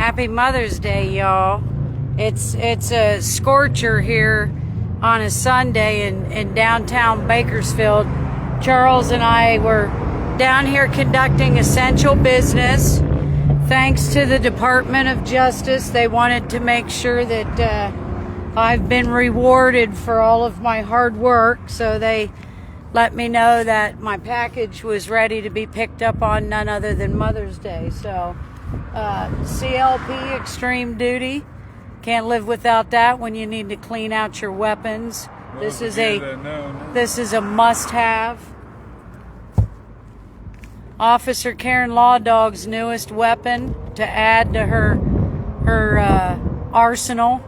Happy Mother's Day, y'all. It's a scorcher here on a Sunday in downtown Bakersfield. Charles and I were down here conducting essential business. Thanks to the Department of Justice, they wanted to make sure that I've been rewarded for all of my hard work, so they let me know that my package was ready to be picked up on none other than Mother's Day. So CLP, extreme duty. Can't live without that when you need to clean out your weapons. Well, this is a must-have. Officer Karen Law Dog's newest weapon to add to her arsenal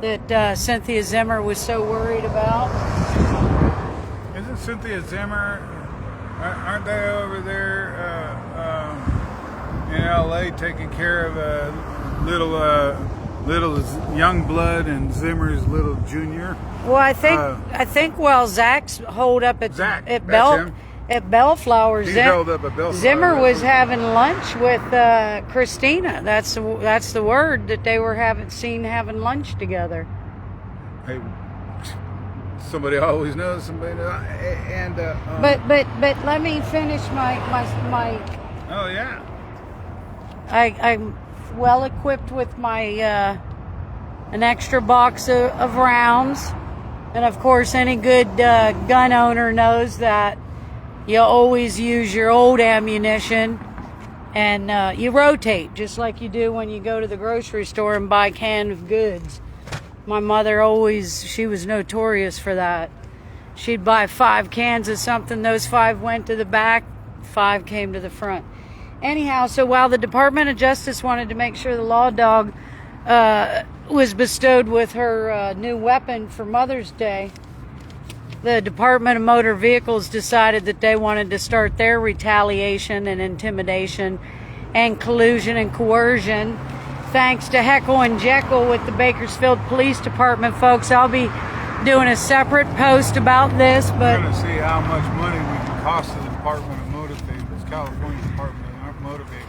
that Cynthia Zimmer was so worried about. Isn't Cynthia Zimmer? Aren't they over there in LA taking care of little young blood and Zimmer's little junior? Well, I think while Zach's holed up at Bellflower, Zimmer was having lunch with Christina. That's the word that they were having lunch together. Hey, somebody always knows somebody. But let me finish my. Oh yeah. I'm well equipped with my an extra box of rounds, and of course, any good gun owner knows that you always use your old ammunition, and you rotate just like you do when you go to the grocery store and buy canned goods. My mother she was notorious for that. She'd buy 5 cans of something, those 5 went to the back, 5 came to the front. Anyhow, so while the Department of Justice wanted to make sure the Law Dog was bestowed with her new weapon for Mother's Day, the Department of Motor Vehicles decided that they wanted to start their retaliation and intimidation and collusion and coercion. Thanks to Heckle and Jekyll with the Bakersfield Police Department, folks. I'll be doing a separate post about this, but we're going to see how much money we can cost the Department of Motor Vehicles, California Department of Motor Vehicles.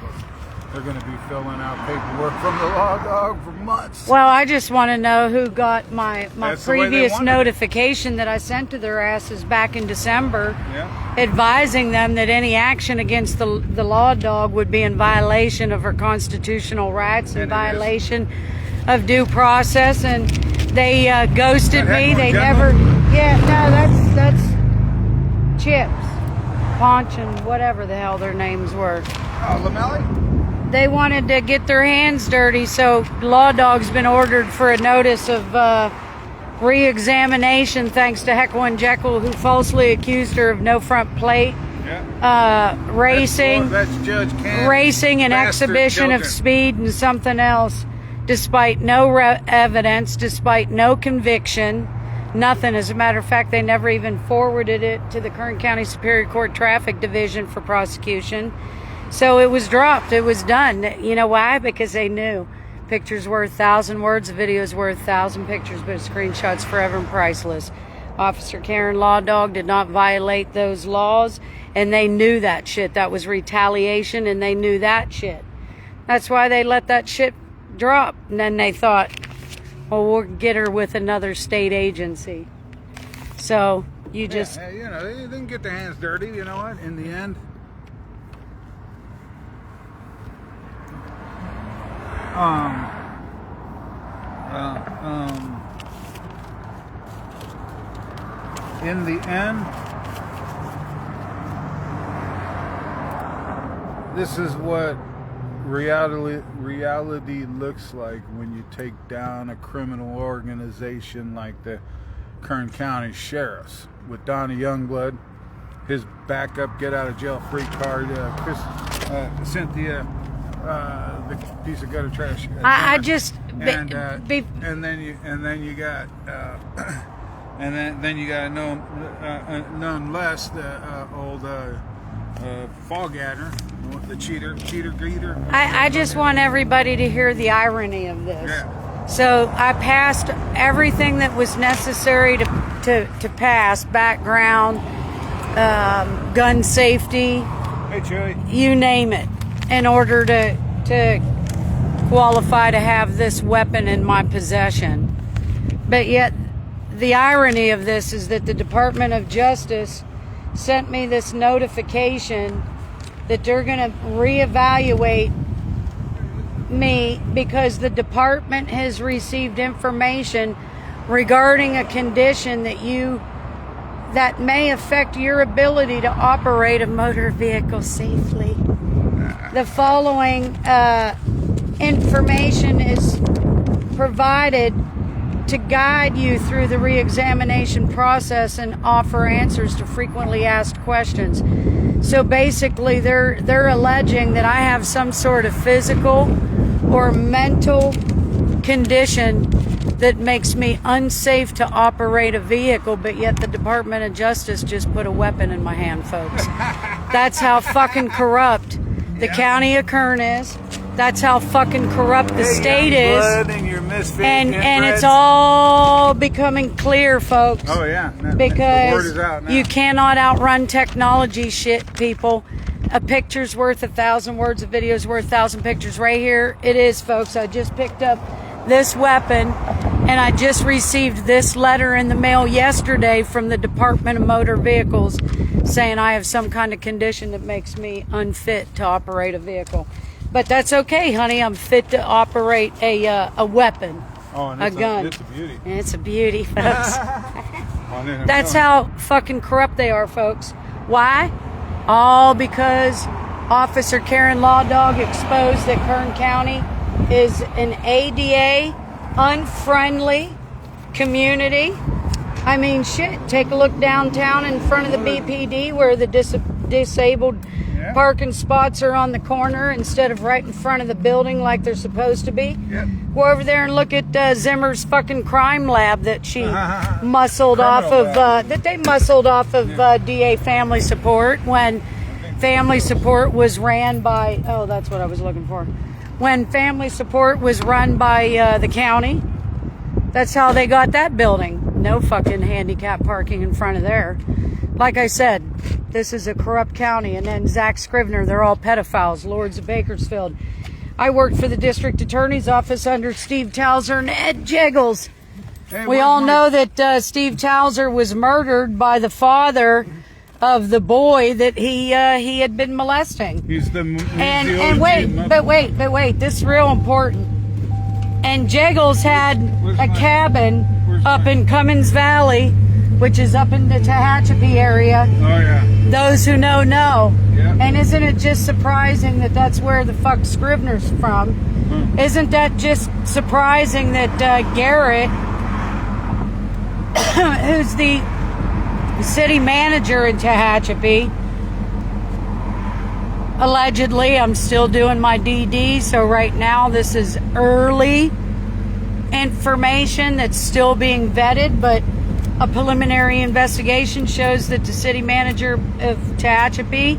They're going to be filling out paperwork from the Law Dog for months. Well, I just want to know who got my previous notification that I sent to their asses back in December, advising them that any action against the Law Dog would be in violation of her constitutional rights and violation of due process, and they ghosted me. They never. Yeah, no, that's Chips, Ponch, and whatever the hell their names were. Oh, Lamelli? They wanted to get their hands dirty, so Law Dog's been ordered for a notice of re-examination thanks to Heckle and Jekyll, who falsely accused her of no front plate, racing, an exhibition of speed, and something else, despite no evidence, despite no conviction, nothing. As a matter of fact, they never even forwarded it to the Kern County Superior Court Traffic Division for prosecution. So it was dropped. It was done. You know why? Because they knew. Picture's worth 1,000 words. A video's worth 1,000 pictures, but a screenshot's forever and priceless. Officer Karen Law Dog did not violate those laws, and they knew that shit. That was retaliation, and they knew that shit. That's why they let that shit drop. And then they thought, well, we'll get her with another state agency. So you just... they didn't get their hands dirty, you know what, in the end. In the end, this is what reality looks like when you take down a criminal organization like the Kern County Sheriffs with Donnie Youngblood, his backup get out of jail free card, Cynthia, the piece of gutter trash. And then you got none less the old fog adder, the cheater greeter. I just want everybody to hear the irony of this. Yeah. So I passed everything that was necessary to pass: background, gun safety, hey, Joey, you name it, in order to qualify to have this weapon in my possession. But yet, the irony of this is that the Department of Justice sent me this notification that they're going to reevaluate me because the department has received information regarding a condition that may affect your ability to operate a motor vehicle safely. The following information is provided to guide you through the re-examination process and offer answers to frequently asked questions. So basically, they're alleging that I have some sort of physical or mental condition that makes me unsafe to operate a vehicle, but yet the Department of Justice just put a weapon in my hand, folks. That's how fucking corrupt the county of Kern is. That's how fucking corrupt the state is. And it's all becoming clear, folks. Oh, yeah. Because the word is out now. You cannot outrun technology shit, people. A picture's worth 1,000 words, a video's worth 1,000 pictures. Right here it is, folks. I just picked up this weapon, and I just received this letter in the mail yesterday from the Department of Motor Vehicles saying I have some kind of condition that makes me unfit to operate a vehicle. But that's okay, honey. I'm fit to operate a weapon, and a gun. It's a beauty. It's a beauty, folks. That's how fucking corrupt they are, folks. Why? All because Officer Karen Lawdog exposed that Kern County is an ADA unfriendly community. I mean, shit. Take a look downtown in front of the BPD where the disabled parking spots are on the corner instead of right in front of the building like they're supposed to be. Yep. Go over there and look at Zimmer's fucking crime lab that she muscled off of, DA Family Support when Family Support was ran by, that's what I was looking for. When Family Support was run by the county, that's how they got that building. No fucking handicap parking in front of there. Like I said, this is a corrupt county. And then Zach Scrivener, they're all pedophiles, lords of Bakersfield. I worked for the district attorney's office under Steve Towser and Ed Jiggles. Hey, we all know that Steve Towser was murdered by the father of the boy that he had been molesting. He's the wait, this is real important. And Jiggles had a cabin up in Cummins Valley, which is up in the Tehachapi area. Oh, yeah. Those who know. Yep. And isn't it just surprising that that's where the fuck Scrivener's from? Isn't that just surprising that Garrett, who's the city manager in Tehachapi, allegedly, I'm still doing my DD, so right now this is early information that's still being vetted, but a preliminary investigation shows that the city manager of Tehachapi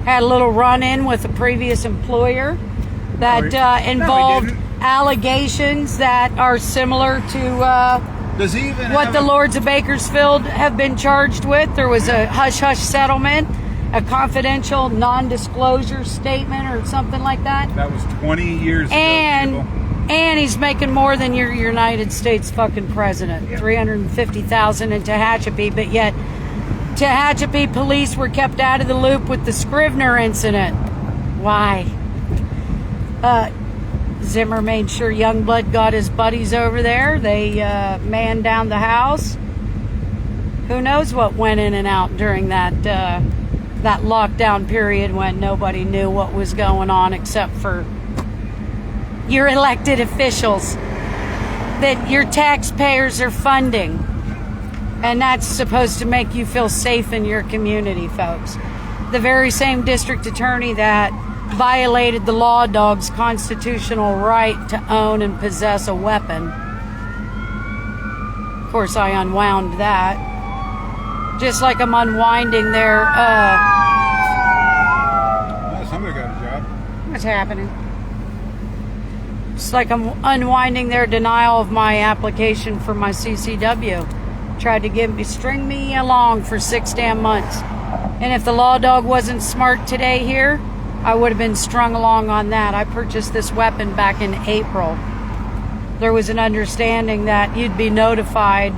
had a little run-in with a previous employer that involved allegations that are similar to what the Lords of Bakersfield have been charged with. There was a hush-hush settlement, a confidential non-disclosure statement or something like that. That was 20 years ago, people. And he's making more than your United States fucking president. Yeah. $350,000 in Tehachapi, but yet Tehachapi police were kept out of the loop with the Scrivener incident. Why? Zimmer made sure Youngblood got his buddies over there. They manned down the house. Who knows what went in and out during that lockdown period when nobody knew what was going on except for your elected officials that your taxpayers are funding. And that's supposed to make you feel safe in your community, folks. The very same district attorney that violated the law dog's constitutional right to own and possess a weapon. Of course, I unwound that. Just like I'm unwinding their... somebody got a job. What's happening? It's like I'm unwinding their denial of my application for my CCW. Tried to string me along for 6 damn months. And if the law dog wasn't smart today here, I would have been strung along on that. I purchased this weapon back in April. There was an understanding that you'd be notified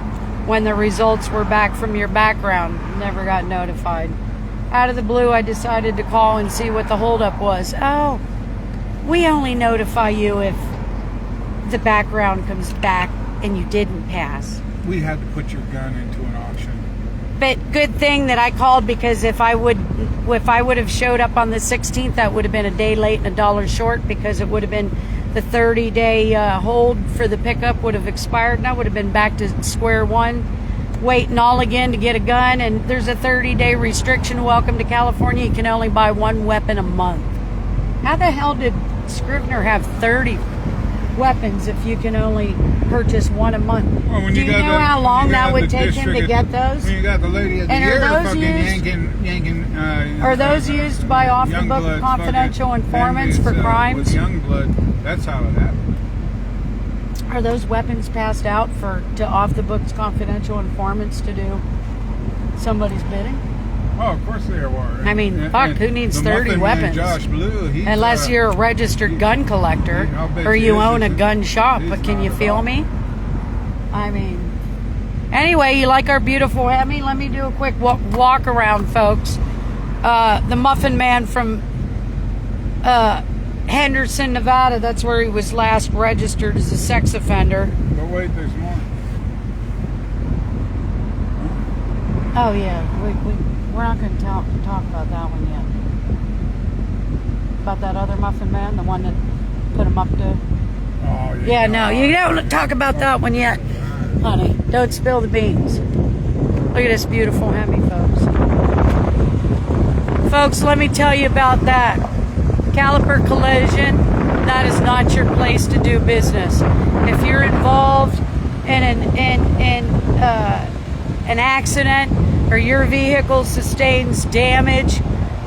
when the results were back from your background. Never got notified. Out of the blue, I decided to call and see what the holdup was. Oh, we only notify you if the background comes back and you didn't pass. We had to put your gun into an auction. But good thing that I called, because if I would have showed up on the 16th, that would have been a day late and $1 short, because it would have been the 30-day hold for the pickup would have expired, and I would have been back to square one, waiting all again to get a gun. And there's a 30-day restriction. Welcome to California. You can only buy one weapon a month. How the hell did Scrivener have 30 weapons if you can only purchase one a month? Well, do you know how long that would take him to get those? When you got the lady at the And ear are those fucking used- yanking Are those used by off-the-book confidential informants for crimes? With Youngblood, that's how it happened. Are those weapons passed out to off-the-books confidential informants to do somebody's bidding? Oh, of course they are. I mean, fuck, who needs 30 weapons? Josh Blue, Unless you're a registered gun collector or you own a gun shop, but can you feel me? I mean, anyway, you like our beautiful Hemi? Let me do a quick walk around, folks. The Muffin Man from Henderson, Nevada, that's where he was last registered as a sex offender. But wait, there's more. Oh, yeah, we're not going to talk about that one yet. About that other Muffin Man, the one that put him up to... Oh, yeah, no, you don't talk about that one yet, honey. Don't spill the beans. Look at this beautiful Hemi, folks. Folks, let me tell you about that. Caliper Collision, that is not your place to do business. If you're involved in an accident or your vehicle sustains damage,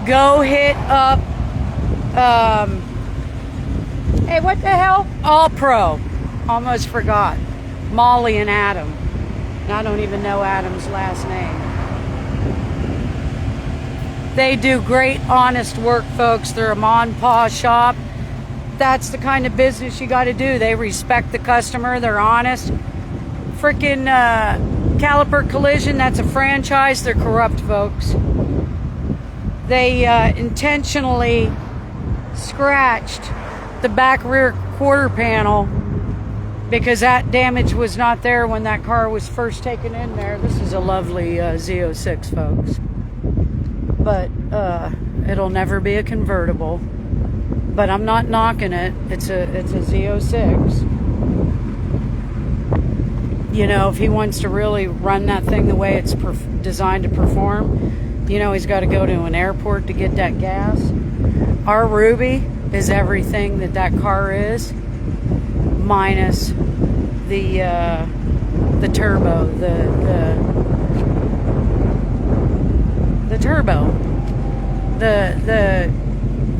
go hit up, hey, what the hell? All Pro. Almost forgot. Molly and Adam. And I don't even know Adam's last name. They do great, honest work, folks. They're a mom and pa shop. That's the kind of business you got to do. They respect the customer. They're honest. Freaking Caliper Collision, that's a franchise. They're corrupt, folks. They intentionally scratched the back rear quarter panel because that damage was not there when that car was first taken in there. This is a lovely Z06, folks. But it'll never be a convertible. But I'm not knocking it. It's a Z06. You know, if he wants to really run that thing the way it's designed to perform, you know, he's got to go to an airport to get that gas. Our Ruby is everything that car is, minus the turbo, the turbo. The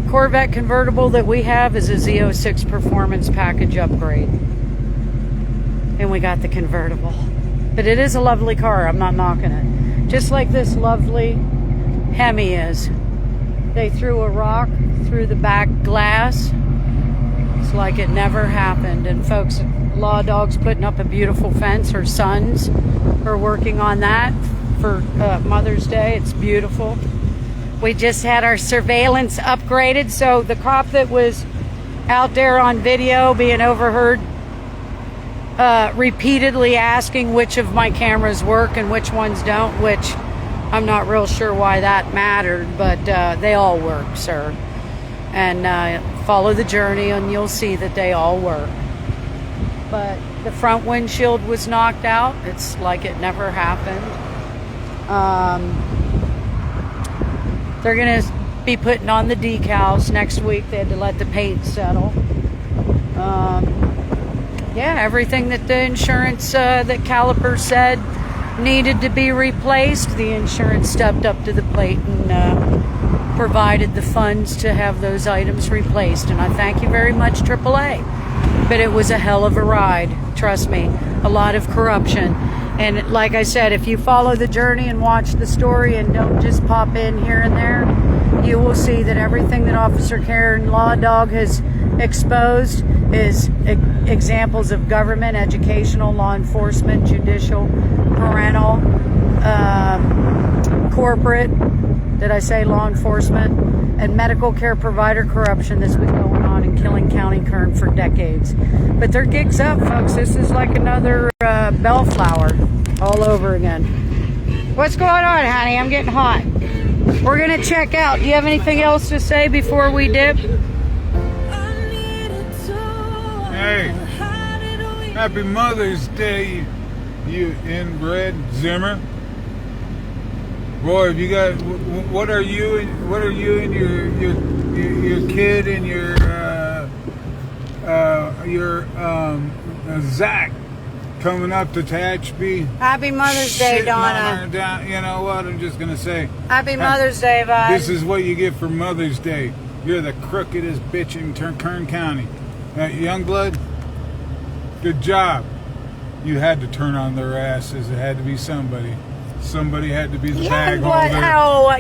Corvette convertible that we have is a Z06 performance package upgrade. And we got the convertible. But it is a lovely car. I'm not knocking it. Just like this lovely Hemi is. They threw a rock through the back glass. It's like it never happened. And folks, Law Dog's putting up a beautiful fence. Her sons are working on that for Mother's Day. It's beautiful. We just had our surveillance upgraded. So the cop that was out there on video being overheard repeatedly asking which of my cameras work and which ones don't, which I'm not real sure why that mattered, but they all work, sir. And follow the journey and you'll see that they all work. But the front windshield was knocked out. It's like it never happened. They're going to be putting on the decals next week. They had to let the paint settle. Yeah, everything that the insurance, that Caliper said needed to be replaced, the insurance stepped up to the plate and provided the funds to have those items replaced. And I thank you very much, AAA. But it was a hell of a ride, trust me. A lot of corruption. And like I said, if you follow the journey and watch the story and don't just pop in here and there, you will see that everything that Officer Karen Law Dog has exposed is examples of government, educational, law enforcement, judicial, parental, corporate, did I say law enforcement, and medical care provider corruption that's been going on in Killing County, Kern for decades. But their gig's up, folks. This is like another bellflower all over again. What's going on, honey? I'm getting hot. We're going to check out. Do you have anything else to say before we dip? Hey, happy Mother's Day, you inbred Zimmer. Boy, have you got, what are you and your kid and your Zach coming up to Tehachapi? Happy Mother's Day, Donna. You know what? I'm just gonna say. Happy Mother's Day, bud. This is what you get for Mother's Day. You're the crookedest bitch in Kern County. Youngblood, good job. You had to turn on their asses. It had to be somebody. Somebody had to be the bag holder.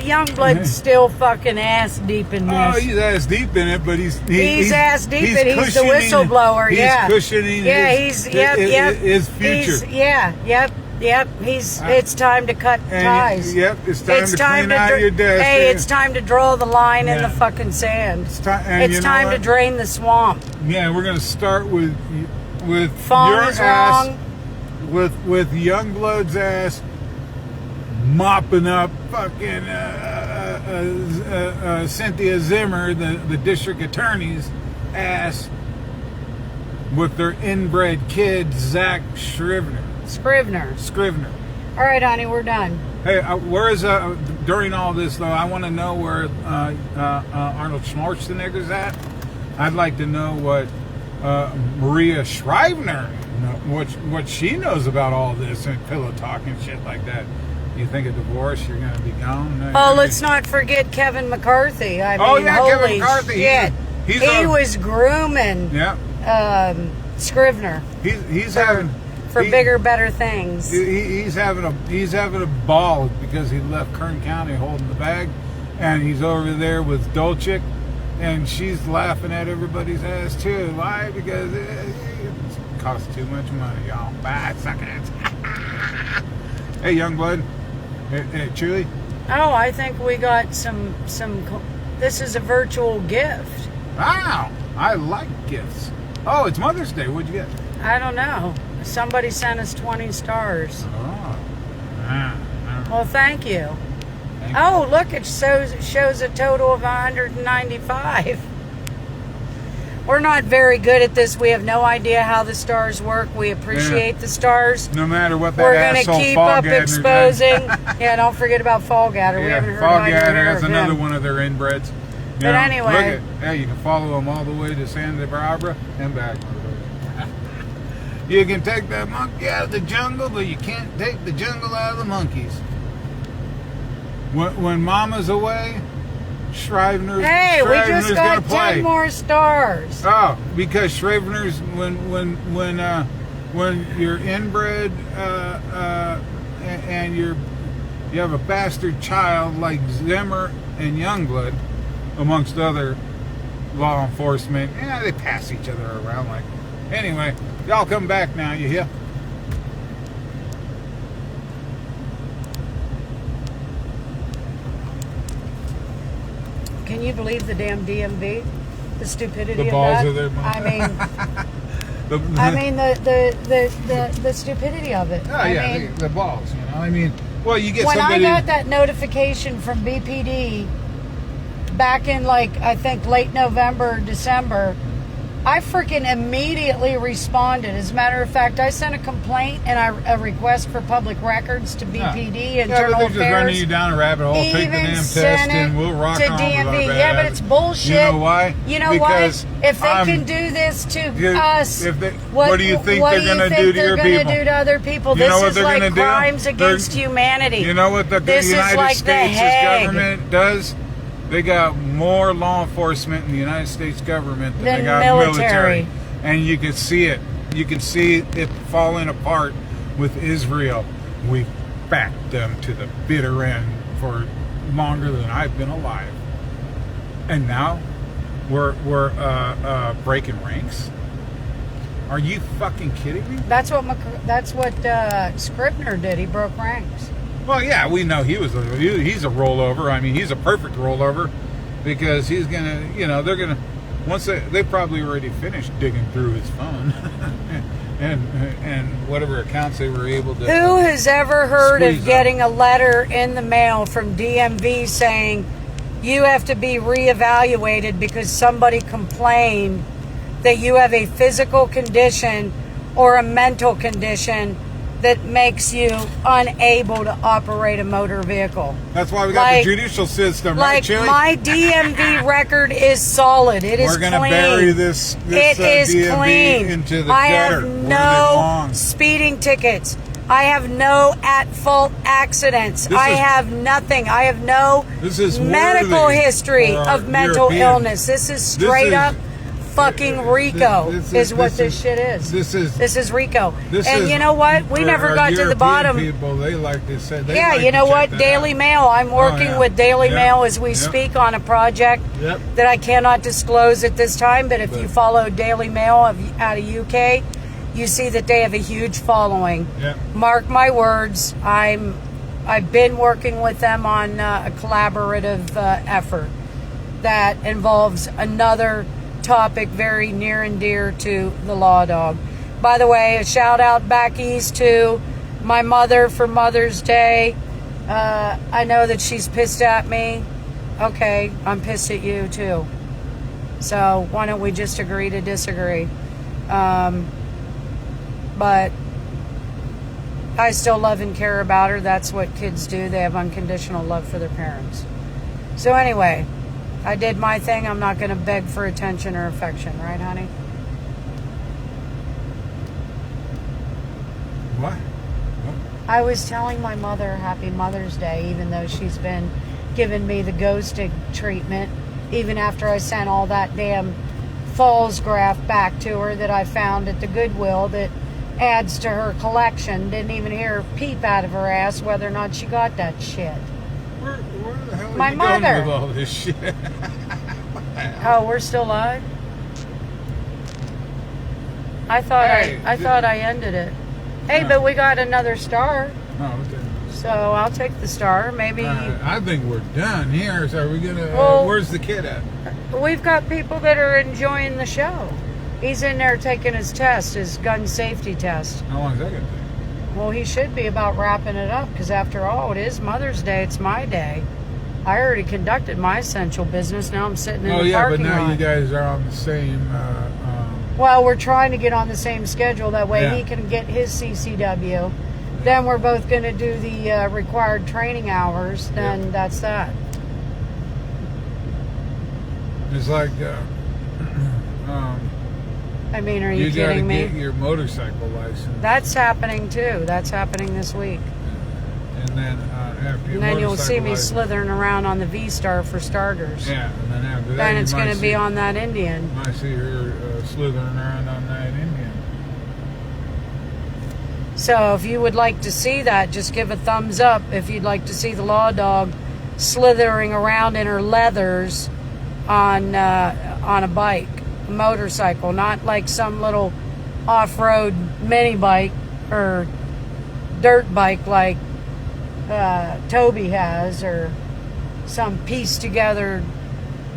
Youngblood's still fucking ass deep in this. Oh, he's ass deep in it, but he's ass deep in it. He's the whistleblower. He's cushioning his future. It's time to cut ties. It's time to clean out your desk. Hey, it's time to draw the line in the fucking sand. It's time to drain the swamp. Yeah, we're gonna start with Phone your is ass, wrong. with Youngblood's ass mopping up fucking Cynthia Zimmer, the district attorney's ass, with their inbred kid Zach Scrivener. All right, honey, we're done. Hey, where is during all this though? I want to know where Arnold Schwarzenegger's at. I'd like to know what Maria Shriver, what she knows about all this and pillow talk and shit like that. You think a divorce, you're going to be gone? Oh, let's not forget Kevin McCarthy. I mean, Kevin McCarthy. Shit. He was grooming Scrivener. He's having bigger, better things. He's having a ball because he left Kern County holding the bag, and he's over there with Dolchik, and she's laughing at everybody's ass too. Why? Because it costs too much money, y'all. Bad suckers. Hey, Youngblood. Hey, Chewy. Oh, I think we got some. This is a virtual gift. Wow, I like gifts. Oh, it's Mother's Day. What'd you get? I don't know. Somebody sent us 20 stars. Oh. Well, thank you. Oh, look, it shows a total of 195. We're not very good at this. We have no idea how the stars work. We appreciate the stars. No matter what that We're asshole going to keep Fall up Gadner exposing. Yeah, don't forget about Fall Gadder. We haven't heard Fall about Gadder. That's him. another one of their inbreds. But anyway. Hey, you can follow them all the way to Santa Barbara and back. You can take that monkey out of the jungle, but you can't take the jungle out of the monkeys. When Mama's away, Shriver's Hey, we just got 10 more stars. Oh, because Shriver's when you're inbred and you have a bastard child like Zimmer and Youngblood, amongst other law enforcement, they pass each other around like. Anyway, y'all come back now, you hear? Can you believe the damn DMV? The stupidity the balls of that? Of their the stupidity of it. Oh, the balls, I mean, well, you get when somebody... I got that notification from BPD back in, I think late November, December, I freaking immediately responded. As a matter of fact, I sent a complaint and a request for public records to BPD and Internal Affairs. Just running you down a rabbit hole. Take the damn test and we'll rock on with our DMV. bad Yeah, but it's bullshit. You know why? Because if they can do this to us, what do you think they're going to do to your people? Do to other people? You know this is like crimes do? against humanity. You know what the United States government does? They got more law enforcement in the United States government than they got military. And you can see it. You can see it falling apart with Israel. We backed them to the bitter end for longer than I've been alive. And now we're breaking ranks. Are you fucking kidding me? That's what Scribner did. He broke ranks. Well, yeah, we know he's a rollover. I mean, he's a perfect rollover because he's gonna, they're gonna once they probably already finished digging through his phone and whatever accounts they were able to. Who has ever heard of getting out. a letter in the mail from DMV saying you have to be reevaluated because somebody complained that you have a physical condition or a mental condition that makes you unable to operate a motor vehicle? That's why we got the judicial system, right, Chili? My DMV record is solid. It is clean. We're going to bury this DMV clean. into the gutter. I have no speeding tickets. I have no at-fault accidents. I have nothing. I have no medical history of mental illness. This is straight up fucking RICO is what this shit is. This is RICO. And you know what? We never got to the bottom. People, they like to say. Yeah, you know what? Daily Mail. I'm working with Daily Mail as we speak on a project that I cannot disclose at this time. But if you follow Daily Mail out of UK, you see that they have a huge following. Mark my words. I've been working with them on a collaborative effort that involves another topic very near and dear to the Law Dog. By the way, a shout out back east to my mother for Mother's Day. I know that she's pissed at me. Okay, I'm pissed at you too. So why don't we just agree to disagree? But I still love and care about her. That's what kids do. They have unconditional love for their parents. So anyway, I did my thing. I'm not going to beg for attention or affection. Right, honey? What? I was telling my mother Happy Mother's Day, even though she's been giving me the ghosting treatment, even after I sent all that damn Falls graph back to her that I found at the Goodwill that adds to her collection. Didn't even hear a peep out of her ass whether or not she got that shit. Where the hell are my you mother. going with all this shit? Oh, we're still live? I thought I ended it. Hey, but we got another star. Oh, okay. So I'll take the star. Maybe. I think we're done here. So are we gonna? Where's the kid at? We've got people that are enjoying the show. He's in there taking his test, his gun safety test. How long is that gonna take? Well, he should be about wrapping it up because after all, it is Mother's Day. It's my day. I already conducted my essential business. Now I'm sitting in the parking lot. But now you guys are on the same. Well, we're trying to get on the same schedule. That way he can get his CCW. Then we're both going to do the required training hours. Then that's that. It's like, I mean, are you kidding me? You got to get your motorcycle license. That's happening too. That's happening this week. And then after your you'll see me slithering around on the V-Star for starters. Yeah, and then after that, then it's going to be on that Indian. I see her slithering around on that Indian. So if you would like to see that, just give a thumbs up. If you'd like to see the Law Dog slithering around in her leathers on a bike, a motorcycle, not like some little off-road mini bike or dirt bike like Toby has, or some pieced together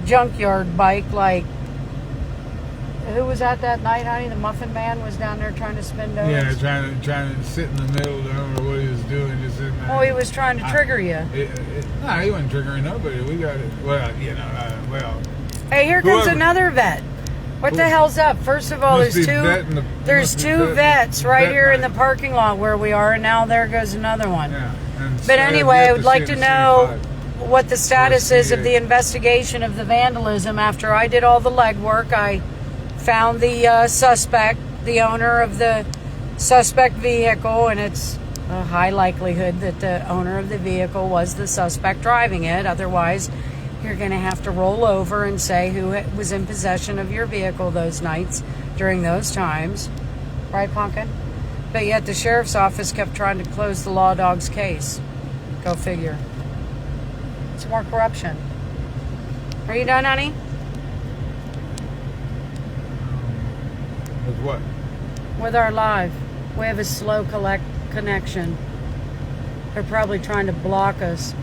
junkyard bike like who was at that night, honey? The Muffin Man was down there trying to spin donuts. Yeah, trying to sit in the middle. I don't know what he was doing. Just sitting there. Oh, he was trying to trigger you. No, he wasn't triggering nobody. We got it. Well, Hey, here comes another vet. What the hell's up? First of all, there's two vets right here in the parking lot where we are, and now there goes another one. Yeah. But anyway, I would like to know what the status is of the investigation of the vandalism. After I did all the legwork, I found the suspect, the owner of the suspect vehicle, and it's a high likelihood that the owner of the vehicle was the suspect driving it. Otherwise, you're going to have to roll over and say who was in possession of your vehicle those nights during those times. Right, Pumpkin? But yet the sheriff's office kept trying to close the Law Dog's case. Go figure. It's more corruption. Are you done, honey? With what? With our live. We have a slow connection. They're probably trying to block us.